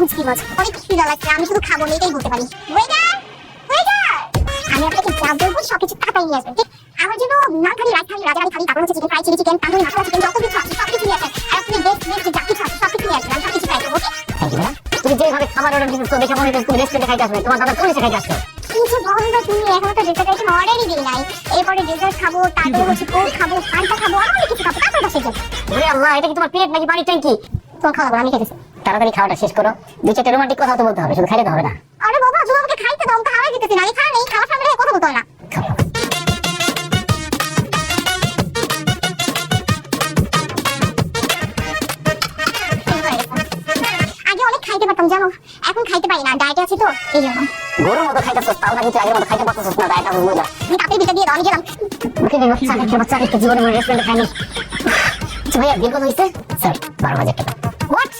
বুঝতে পারছি অনেক খিদা লাগছে, আমি শুধু খাবো না এটাই বলতে পারি। ওয়েটার, ওয়েটার, আমি আপনাকে যা বলবো সবকিছু তাড়াতাড়ি নিয়ে আসবেন, ঠিক? আমার জন্য না খালি রাইস খালি রাজা খালি তারপর হচ্ছে chicken fry, chilli chicken, tandoori mushroom chicken, যত কিছু আছে সবকিছু নিয়ে আসবেন। আর আপনি বেস্ট বেস্ট যা কিছু আছে সবকিছু নিয়ে আসবেন, আমি সবকিছু ট্রাই করবো। Thank you madam. তুমি যেভাবে খাবার অর্ডার দিতেছো দেখে মনে হচ্ছে তুমি রেস্টুরেন্টে খাইতে আসবে, তোমার দাদা কোন খাইতে আসছো? কি যে বলো তুমি, এখনো তো ডেজার্ট আইটেম অর্ডারই দিই নাই। এরপরে ডেজার্ট খাবো, তারপরে হচ্ছে কোক খাবো, ফান্টা খাবো, আরো অনেক কিছু খাবো, তারপর বাসায় যাবো। ওরে আল্লাহ, এটা কি তোমার পেট নাকি পানির ট্যাঙ্কি? তোমার খাওয়া আমি খেতেছি। তাড়াতাড়ি খাওয়াটা শেষ করো, দুই চারটে রোমান্টিক কথা তো বলতে হবে, শুধু খাইলে তো হবে না। আরে বাবা, তুমি আমাকে খাইতে দাও, খাওয়াই দিতেছি না, আমি খাওয়া নেই, খাওয়ার সামনে কথা বলতে হয় না। আগে অনেক খাইতে পারতাম জানো, এখন খাইতে পারি না, ডায়েটে আছি তো এই জন্য। গরুর মতো খাইতেছস, তাও না কিন্তু আগের মতো খাইতে পারতেছস না, ডায়েট বুঝবো না। তুমি তাড়াতাড়ি বিটা দিয়ে দাও, আমি গেলাম। ওকে বাচ্চা একটু জীবনে রেস্টুরেন্টে খাইনি। আচ্ছা ভাইয়া, বিল কত হয়েছে? স্যার 12,000 টাকা। হোয়াট?